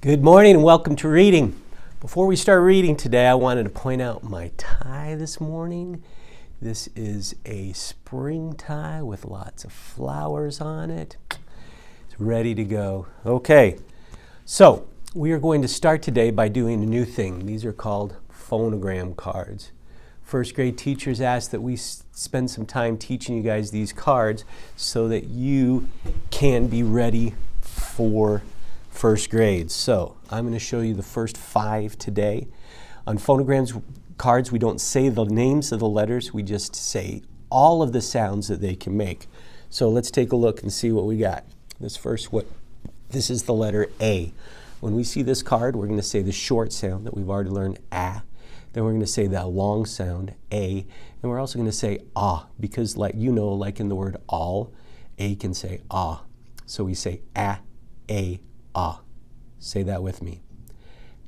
Good morning and welcome to reading. Before we start reading today, I wanted to point out my tie this morning. This is a spring tie with lots of flowers on it. It's ready to go. Okay, so we are going to start today by doing a new thing. These are called phonogram cards. First grade teachers asked that we spend some time teaching you guys these cards so that you can be ready for first grade. So I'm going to show you the first 5 today. On phonograms cards, we don't say the names of the letters, we just say all of the sounds that they can make. So let's take a look and see what we got. This is the letter A. When we see this card, we're going to say the short sound that we've already learned, ah. Then we're going to say the long sound, A. And we're also going to say ah, because like in the word all, A can say ah. So we say ah, A, ah. Say that with me.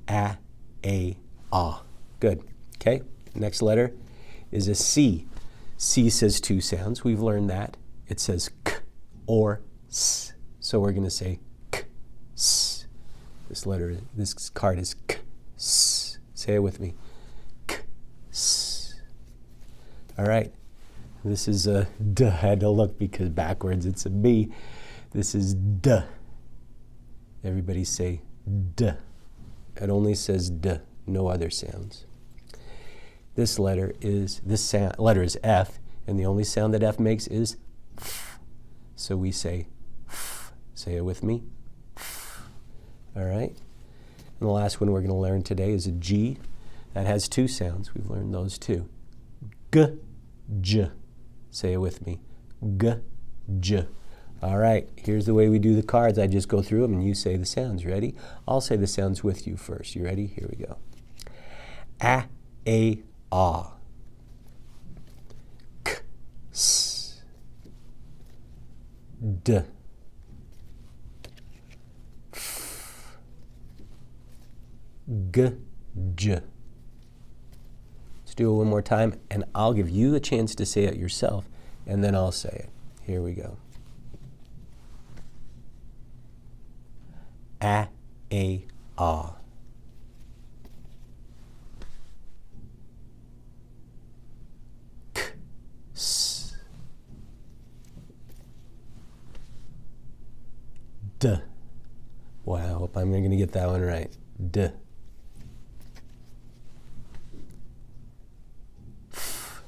Ah, A, ah. Good. Okay. Next letter is a C. C says 2 sounds. We've learned that. It says k or s. So we're going to say k, s. This card is k, s. Say it with me. K, s. All right. This is a d. I had to look because backwards it's a B. This is d. Everybody say d. It only says d, no other sounds. This letter is F, and the only sound that F makes is f. So we say f. Say it with me. F. All right. And the last one we're going to learn today is a G. That has 2 sounds. We've learned those too. G, j. Say it with me. G, j. All right, here's the way we do the cards. I just go through them and you say the sounds. Ready? I'll say the sounds with you first. You ready? Here we go. A, A, ah. K, S. D. F. G, J. Let's do it one more time, and I'll give you a chance to say it yourself, and then I'll say it. Here we go. A, ah. K, s. D. Wow, I hope I'm going to get that one right. D. F.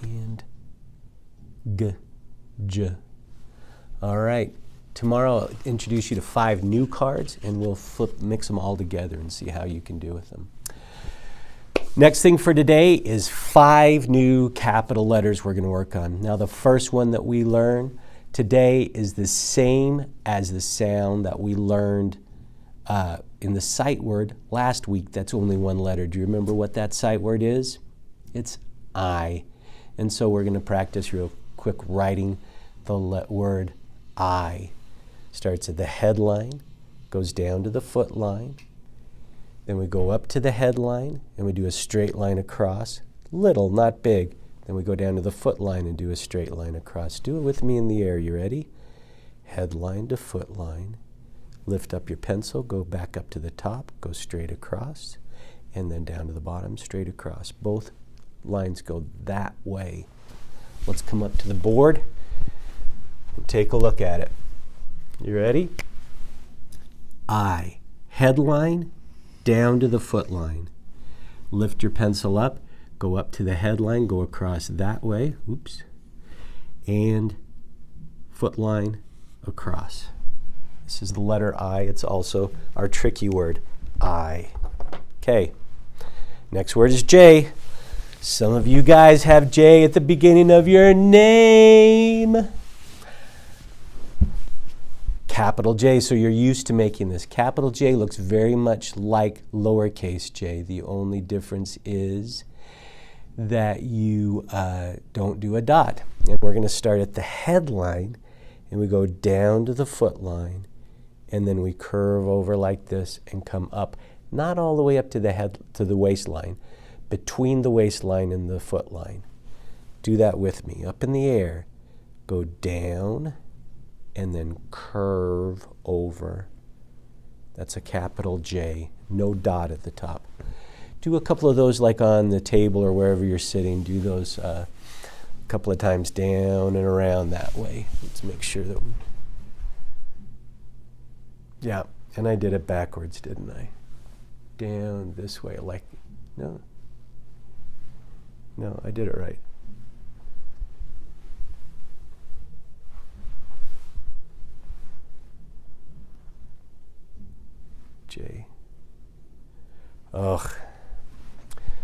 And G, J. All right. Tomorrow I'll introduce you to 5 new cards, and we'll mix them all together and see how you can do with them. Next thing for today is 5 new capital letters we're going to work on. Now the first one that we learn today is the same as the sound that we learned in the sight word last week. That's only 1 letter. Do you remember what that sight word is? It's I. And so we're going to practice real quick writing the word I. Starts at the headline, goes down to the foot line, then we go up to the headline and we do a straight line across, little, not big. Then we go down to the foot line and do a straight line across. Do it with me in the air. You ready? Headline to foot line. Lift up your pencil, go back up to the top, go straight across, and then down to the bottom, straight across. Both lines go that way. Let's come up to the board and take a look at it. You ready? I. Headline, down to the foot line. Lift your pencil up, go up to the headline, go across that way, oops, and foot line across. This is the letter I. It's also our tricky word, I. Okay, next word is J. Some of you guys have J at the beginning of your name. Capital J, so you're used to making this. Capital J looks very much like lowercase j. The only difference is that you don't do a dot. And we're going to start at the headline, and we go down to the foot line, and then we curve over like this and come up, not all the way up to the waistline, between the waistline and the foot line. Do that with me. Up in the air, go down, and then curve over That's a capital J, no dot at the top. Do a couple of those like on the table or wherever you're sitting. Do those a couple of times down and around that way. Let's make sure that we... Yeah, and I did it backwards, didn't I? Down this way, like, no. No, I did it right. J. Ugh.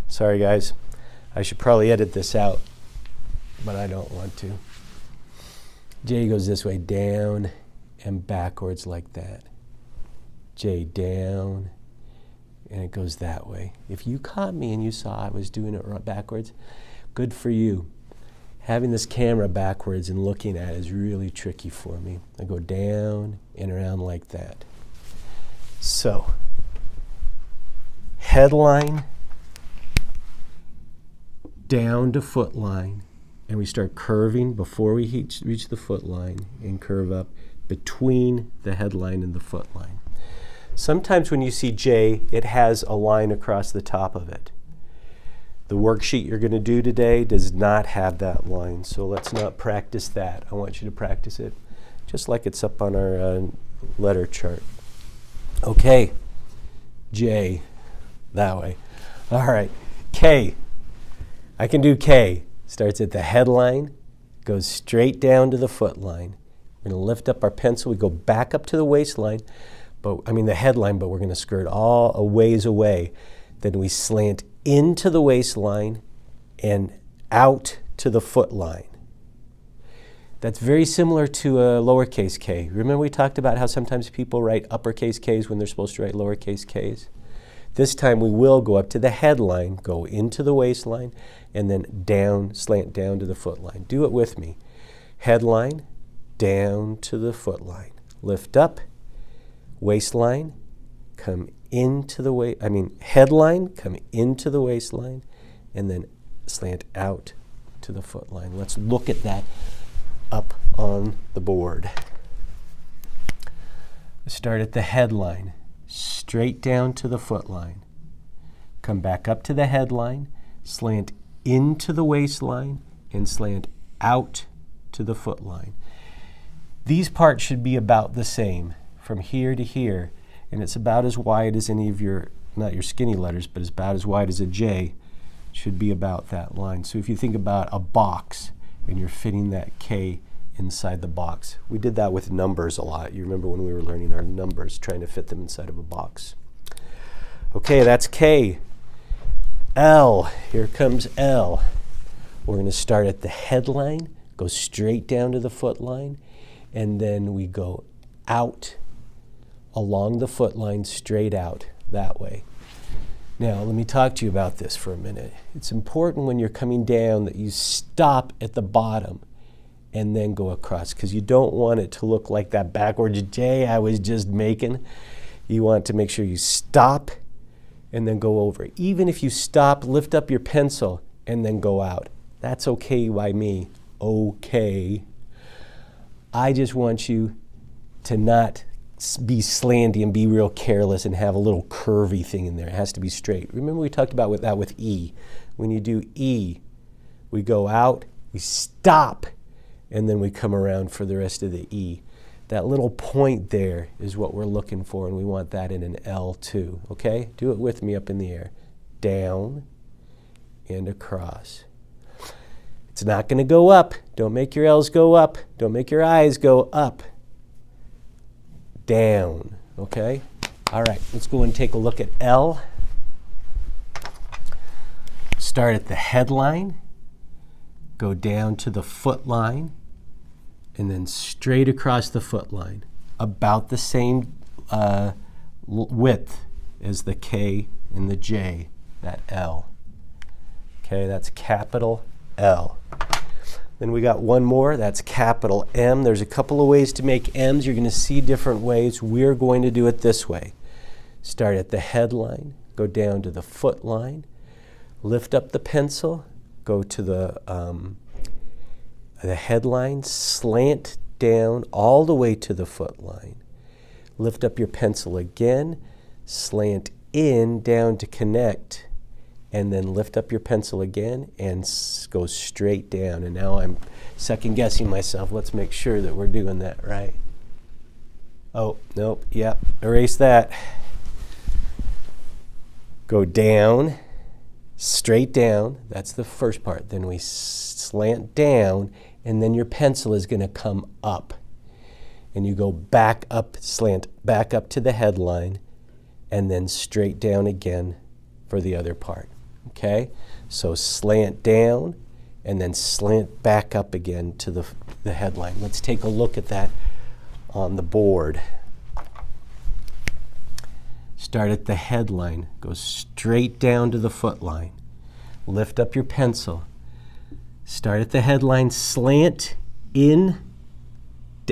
Sorry, guys. I should probably edit this out, but I don't want to. J goes this way, down and backwards like that. J down, and it goes that way. If you caught me and you saw I was doing it backwards, good for you. Having this camera backwards and looking at it is really tricky for me. I go down and around like that. So, headline down to foot line, and we start curving before we reach the foot line and curve up between the headline and the foot line. Sometimes when you see J, it has a line across the top of it. The worksheet you're going to do today does not have that line, so let's not practice that. I want you to practice it just like it's up on our letter chart. Okay, J, that way. All right, K. I can do K. Starts at the headline, goes straight down to the foot line. We're going to lift up our pencil. We go back up to the waistline, the headline, but we're going to skirt all a ways away. Then we slant into the waistline and out to the foot line. That's very similar to a lowercase k. Remember we talked about how sometimes people write uppercase k's when they're supposed to write lowercase k's? This time we will go up to the headline, go into the waistline, and then down, slant down to the foot line. Do it with me. Headline, down to the foot line. Lift up, waistline, come into the headline, come into the waistline, and then slant out to the foot line. Let's look at that up on the board. Start at the headline, straight down to the foot line. Come back up to the headline, slant into the waistline, and slant out to the foot line. These parts should be about the same from here to here, and it's about as wide as any of your, not your skinny letters, but it's about as wide as a J. Should be about that line. So if you think about a box and you're fitting that K inside the box. We did that with numbers a lot. You remember when we were learning our numbers, trying to fit them inside of a box. Okay, that's K. L, here comes L. We're going to start at the headline, go straight down to the foot line, and then we go out along the foot line, straight out that way. Now, let me talk to you about this for a minute. It's important when you're coming down that you stop at the bottom and then go across, because you don't want it to look like that backwards J I was just making. You want to make sure you stop and then go over. Even if you stop, lift up your pencil and then go out. That's okay by me. Okay. I just want you to not be slanty and be real careless and have a little curvy thing in there. It has to be straight. Remember we talked about that with E. When you do E, we go out, we stop, and then we come around for the rest of the E. That little point there is what we're looking for, and we want that in an L too. Okay? Do it with me up in the air. Down and across. It's not going to go up. Don't make your L's go up. Don't make your I's go up. Down. Okay? All right, let's go and take a look at L. Start at the headline, go down to the foot line, and then straight across the foot line. About the same width as the K and the J, that L. Okay, that's capital L. Then we got one more, that's capital M. There's a couple of ways to make M's. You're going to see different ways. We're going to do it this way. Start at the headline, go down to the foot line, lift up the pencil, go to the headline, slant down all the way to the foot line, lift up your pencil again, slant in, down to connect, and then lift up your pencil again and go straight down. And now I'm second guessing myself. Let's make sure that we're doing that right. Oh, nope, yep, erase that. Go down, straight down, that's the first part. Then we slant down, and then your pencil is going to come up. And you go back up, slant back up to the headline, and then straight down again for the other part. Okay? So slant down, and then slant back up again to the headline. Let's take a look at that on the board. Start at the headline, go straight down to the footline. Lift up your pencil. Start at the headline, slant in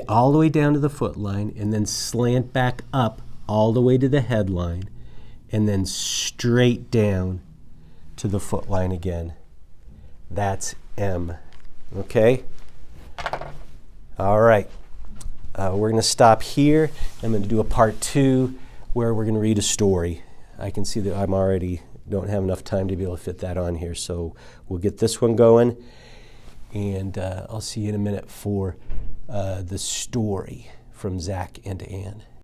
all the way down to the footline, and then slant back up all the way to the headline, and then straight down to the footline again. That's M. Okay? All right. We're going to stop here. I'm going to do a part 2 where we're going to read a story. I can see that I'm already don't have enough time to be able to fit that on here, so we'll get this one going, and I'll see you in a minute for the story from Zach and Ann.